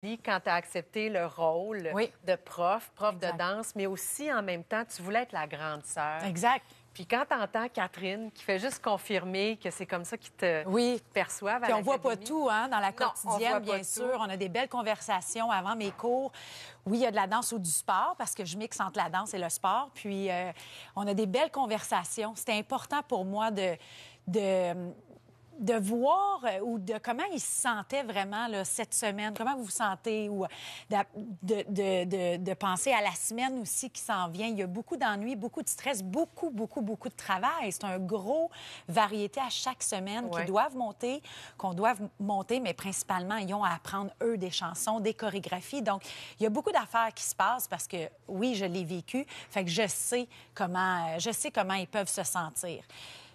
quand tu as accepté le rôle Oui. de prof Exact. de danse, mais aussi en même temps, tu voulais être la grande sœur. Exact. Puis quand tu entends Catherine qui fait juste confirmer que c'est comme ça qu'ils te Oui. perçoivent à Puis on voit pas l'académie. tout dans la Non, on quotidienne, voit bien pas sûr. tout. On a des belles conversations avant mes cours. Oui, il y a de la danse ou du sport parce que je mixe entre la danse et le sport. Puis on a des belles conversations. C'était important pour moi de voir ou de comment ils se sentaient vraiment là, cette semaine, comment vous vous sentez, ou de penser à la semaine aussi qui s'en vient. Il y a beaucoup d'ennuis, beaucoup de stress, beaucoup de travail. C'est un gros variété à chaque semaine Ouais. qui doivent monter, qu'on doit monter, mais principalement, ils ont à apprendre, eux, des chansons, des chorégraphies. Donc, il y a beaucoup d'affaires qui se passent parce que, oui, je l'ai vécu. Fait que je sais comment ils peuvent se sentir.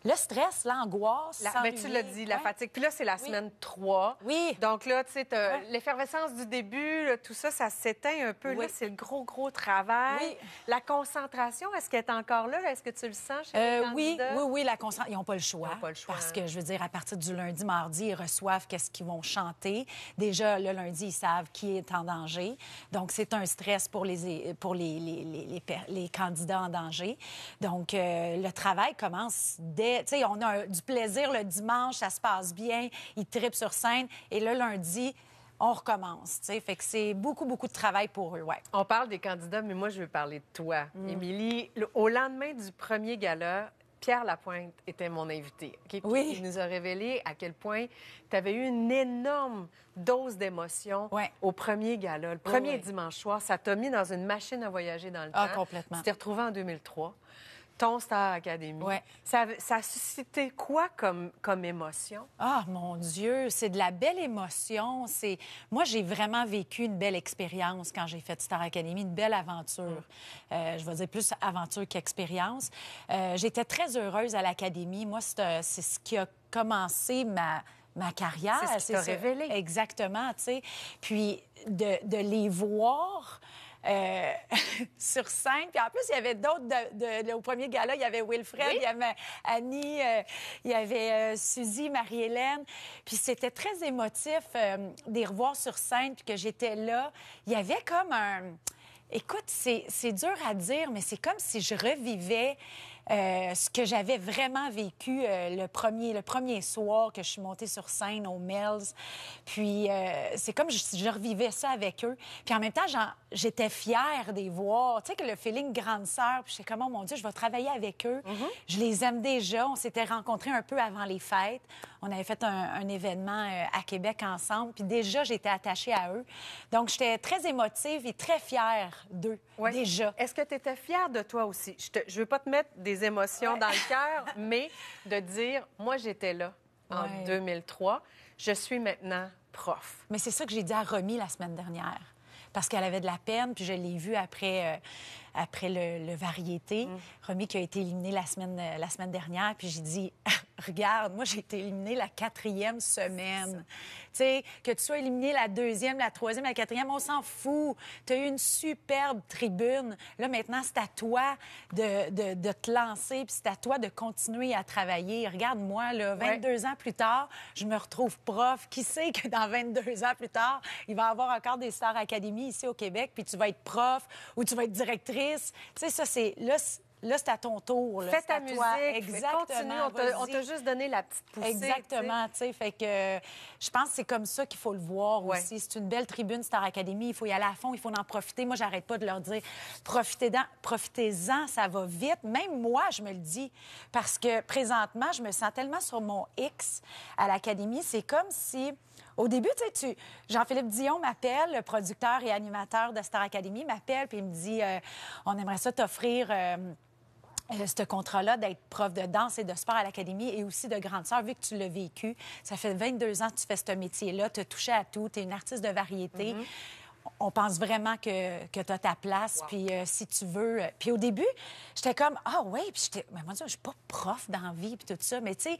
Le stress, l'angoisse, Ben, tu l'as dit, la fatigue. Puis là, c'est la semaine 3. Oui. Donc là, tu sais, l'effervescence du début, là, tout ça, ça s'éteint un peu. Oui. Là, c'est le gros travail. Oui. La concentration, est-ce qu'elle est encore là? Est-ce que tu le sens chez les candidats? Oui, la concentration. Ils n'ont pas le choix. Ils n'ont pas le choix. Parce que, je veux dire, à partir du lundi, mardi, ils reçoivent qu'est-ce qu'ils vont chanter. Déjà, le lundi, ils savent qui est en danger. Donc, c'est un stress pour les candidats en danger. Donc, le travail commence dès... Tu sais, on a du plaisir le dimanche, ça se passe bien, ils trippent sur scène. Et le lundi, on recommence, tu sais. Fait que c'est beaucoup de travail pour eux, ouais. On parle des candidats, mais moi, je veux parler de toi. Émilie, au lendemain du premier gala, Pierre Lapointe était mon invité. Okay? Puis Oui. il nous a révélé à quel point tu avais eu une énorme dose d'émotion au premier gala. Le premier dimanche soir, ça t'a mis dans une machine à voyager dans le temps. Complètement. Tu t'es retrouvé en 2003. Ton Star Academy. Ouais. Ça a suscité quoi comme émotion? Ah, mon Dieu, c'est de la belle émotion. Moi, j'ai vraiment vécu une belle expérience quand j'ai fait Star Academy, une belle aventure. Je vais dire plus aventure qu'expérience. J'étais très heureuse à l'Académie. Moi, c'est ce qui a commencé ma carrière. C'est ce qui t'a révélé. Exactement, tu sais. Puis de les voir... sur scène. Puis en plus, il y avait d'autres. Au premier gala, il y avait Wilfred, il y avait Annie, il y avait Suzy, Marie-Hélène. Puis c'était très émotif de les revoir sur scène, puis que j'étais là. Il y avait comme un... Écoute, c'est dur à dire, mais c'est comme si je revivais ce que j'avais vraiment vécu le premier soir que je suis montée sur scène au Melz. Puis c'est comme si je revivais ça avec eux. Puis en même temps, j'étais fière de les voir. Tu sais, que le feeling grande sœur, puis j'étais comme, oh mon Dieu, je vais travailler avec eux. Je les aime déjà. On s'était rencontrés un peu avant les fêtes. On avait fait un événement à Québec ensemble. Puis déjà, j'étais attachée à eux. Donc, j'étais très émotive et très fière d'eux, déjà. Est-ce que tu étais fière de toi aussi? Je veux pas te mettre des émotions dans le cœur, mais de dire, moi, j'étais là en 2003. Je suis maintenant prof. Mais c'est ça que j'ai dit à Romy la semaine dernière. Parce qu'elle avait de la peine, puis je l'ai vue après le variété. Romy qui a été éliminée la semaine dernière, puis j'ai dit, regarde, moi, j'ai été éliminée la 4e semaine. Tu sais, que tu sois éliminée la 2e, la 3e, la 4e, on s'en fout. Tu as eu une superbe tribune. Là, maintenant, c'est à toi de te lancer, puis c'est à toi de continuer à travailler. Regarde-moi, là, 22 ans plus tard, je me retrouve prof. Qui sait que dans 22 ans plus tard, il va y avoir encore des Star Academy ici au Québec, puis tu vas être prof ou tu vas être directrice. Tu sais, ça, c'est... Là, c'est à ton tour. Là. Fais ta musique. Exactement. Continue. On t'a juste donné la petite poussée. Exactement. Tu sais, fait que je pense que c'est comme ça qu'il faut le voir aussi. C'est une belle tribune, Star Academy. Il faut y aller à fond. Il faut en profiter. Moi, j'arrête pas de leur dire profitez-en, ça va vite. Même moi, je me le dis. Parce que présentement, je me sens tellement sur mon X à l'Académie. C'est comme si... Au début, tu sais, Jean-Philippe Dion m'appelle, le producteur et animateur de Star Academy, m'appelle puis il me dit on aimerait ça t'offrir ce contrat-là d'être prof de danse et de sport à l'Académie et aussi de grande sœur, vu que tu l'as vécu. Ça fait 22 ans que tu fais ce métier-là, tu as touché à tout, tu es une artiste de variété. On pense vraiment que tu as ta place, puis si tu veux... Puis au début, j'étais comme, ah oui, puis j'étais, mais moi, je suis pas prof dans la vie, puis tout ça, mais tu sais,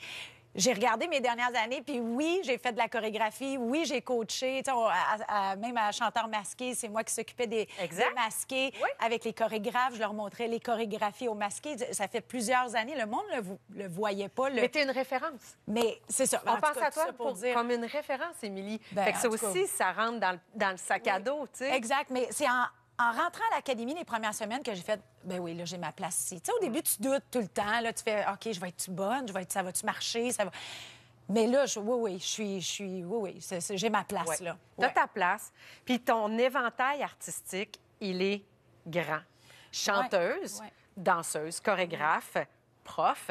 j'ai regardé mes dernières années, puis oui, j'ai fait de la chorégraphie, oui, j'ai coaché. Tu sais, même à Chanteur masqué, c'est moi qui s'occupais des masqués. Oui. Avec les chorégraphes, je leur montrais les chorégraphies aux masqués. Ça fait plusieurs années. Le monde le voyait pas. Mais tu es une référence. Mais c'est ça. On pense à toi comme une référence, Émilie. Fait que ça aussi, ça rentre dans le sac à dos, tu sais. Exact, mais c'est en rentrant à l'académie les premières semaines que j'ai fait, ben oui, là, j'ai ma place ici. Tu sais, au début, tu doutes tout le temps. Là, tu fais, OK, je vais être-tu bonne? Ça va-tu marcher? Ça va... Mais là, oui, j'ai ma place, là. Tu as ta place. Puis ton éventail artistique, il est grand. Chanteuse, danseuse, chorégraphe, prof,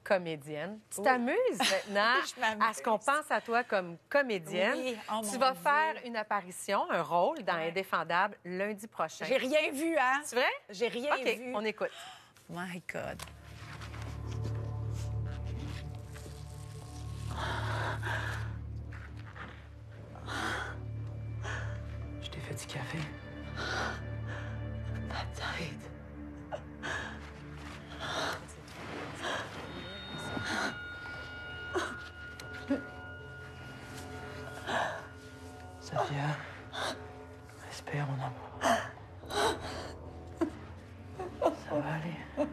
comédienne. Tu t'amuses maintenant à ce qu'on pense à toi comme comédienne. Oui. Oh, tu vas faire une apparition, un rôle dans Indéfendable lundi prochain. J'ai rien vu, hein? C'est vrai? J'ai rien vu. On écoute. My God. Je t'ai fait du café. Ma tête. Safia, respire, mon amour. Ça va aller.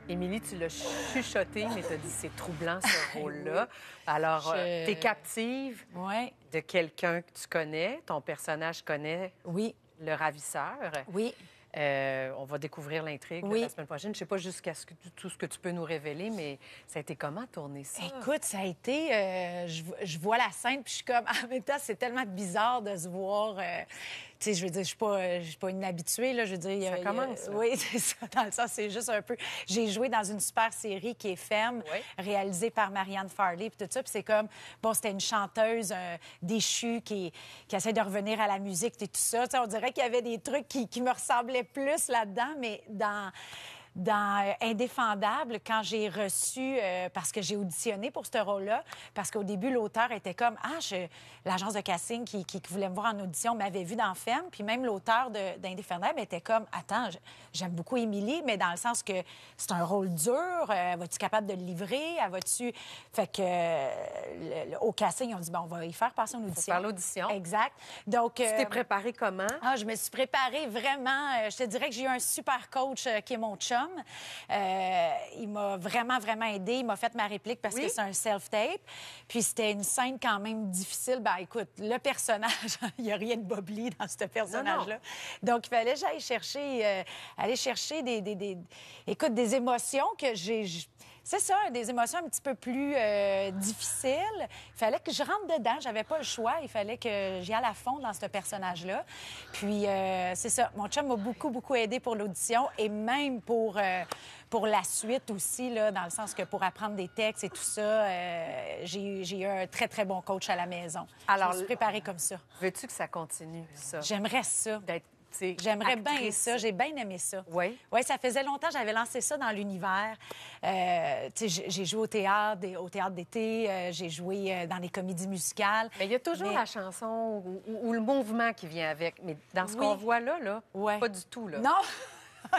Émilie, tu l'as chuchoté, mais tu as dit c'est troublant, ce rôle-là. Alors, tu es captive de quelqu'un que tu connais, ton personnage connaît le ravisseur. Oui. On va découvrir l'intrigue la semaine prochaine. Je ne sais pas jusqu'à tout ce que tu peux nous révéler, mais ça a été comment tourner ça? Écoute, ça a été... je vois la scène, puis je suis comme... En même temps, c'est tellement bizarre de se voir... tu sais, je veux dire, je suis pas inhabituée, là. Je veux dire... Ça commence, là. Oui, c'est ça. Dans le sens, c'est juste un peu... J'ai joué dans une super série qui est Femme, réalisée par Marianne Farley, puis tout ça. Puis c'est comme... Bon, c'était une chanteuse déchue qui essaie de revenir à la musique et tout ça. Tu sais, on dirait qu'il y avait des trucs qui me ressemblaient plus là-dedans, mais dans Indéfendable, quand j'ai reçu, parce que j'ai auditionné pour ce rôle-là, parce qu'au début, l'auteur était comme, l'agence de casting qui voulait me voir en audition m'avait vu dans Femme, puis même l'auteur d'Indéfendable était comme, attends, j'aime beaucoup Émilie, mais dans le sens que c'est un rôle dur, vas-tu capable de le livrer, vas-tu... Fait que au casting, ils ont dit, on va y faire passer une audition. Faut faire l'audition. Exact. Donc... Tu t'es préparée comment? Je me suis préparée vraiment. Je te dirais que j'ai eu un super coach qui est mon chum. Il m'a vraiment, vraiment aidé. Il m'a fait ma réplique parce que c'est un self-tape. Puis c'était une scène quand même difficile. Ben écoute, le personnage, il n'y a rien de bobli dans ce personnage-là. Donc, il fallait que j'aille chercher des émotions que j'ai... C'est ça, des émotions un petit peu plus difficiles. Il fallait que je rentre dedans. J'avais pas le choix. Il fallait que j'y aille à fond dans ce personnage-là. Puis, c'est ça. Mon chum m'a beaucoup, beaucoup aidé pour l'audition et même pour la suite aussi, là, dans le sens que pour apprendre des textes et tout ça, j'ai eu un très, très bon coach à la maison. Alors, je me suis préparée comme ça. Veux-tu que ça continue, ça? J'aimerais ça. D'être... J'aimerais bien ça. J'ai bien aimé ça. Oui? Oui, ça faisait longtemps que j'avais lancé ça dans l'univers. J'ai joué au théâtre d'été, j'ai joué dans les comédies musicales. Mais il y a toujours la chanson ou le mouvement qui vient avec. Mais dans ce qu'on voit là, pas du tout, là. Non!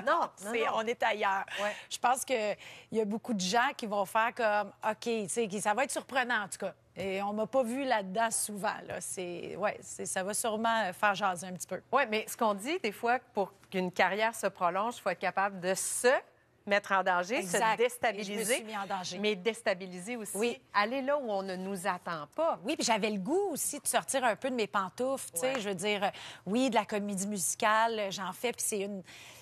Non. On est ailleurs. Ouais. Je pense qu'il y a beaucoup de gens qui vont faire comme, OK, ça va être surprenant, en tout cas. Et on m'a pas vu là-dedans souvent. Là. Ça va sûrement faire jaser un petit peu. Oui, mais ce qu'on dit, des fois, pour qu'une carrière se prolonge, il faut être capable de se mettre en danger, se déstabiliser. Et je me suis mis en danger. Mais déstabiliser aussi. Aller là où on ne nous attend pas. Oui, puis j'avais le goût aussi de sortir un peu de mes pantoufles. Je veux dire, de la comédie musicale, j'en fais, puis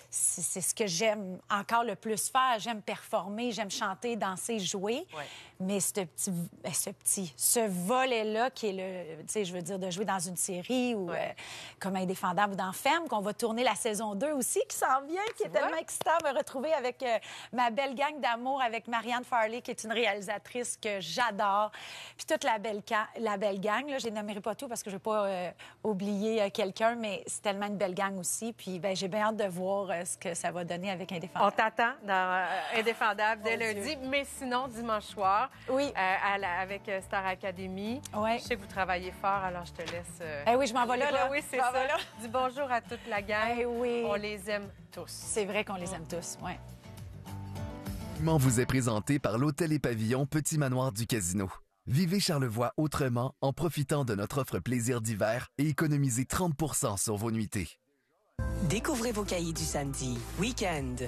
c'est ce que j'aime encore le plus faire. J'aime performer, j'aime chanter, danser, jouer. Ouais. Mais ce volet-là qui est je veux dire, de jouer dans une série ou comme Indéfendable ou dans Femme, qu'on va tourner la saison 2 aussi, qui s'en vient, qui est tellement excitant de me retrouver avec ma belle gang d'amour, avec Marianne Farley, qui est une réalisatrice que j'adore. Puis toute la belle gang, là, je les nommerai pas tout parce que je veux pas oublier quelqu'un, mais c'est tellement une belle gang aussi. Puis j'ai bien hâte de voir ce que ça va donner avec Indéfendable. On t'attend dans Indéfendable dès lundi, mais sinon, dimanche soir, avec Star Academy. Oui. Je sais que vous travaillez fort, alors je te laisse... oui, je m'en vais là. Oui, c'est ça. Dis bonjour à toute la gang. Oui. On les aime tous. C'est vrai qu'on les aime tous, oui. vous est présenté par l'Hôtel et Pavillon Petit Manoir du Casino. Vivez Charlevoix autrement en profitant de notre offre plaisir d'hiver et économisez 30 % sur vos nuitées. Découvrez vos cahiers du samedi. Week-end.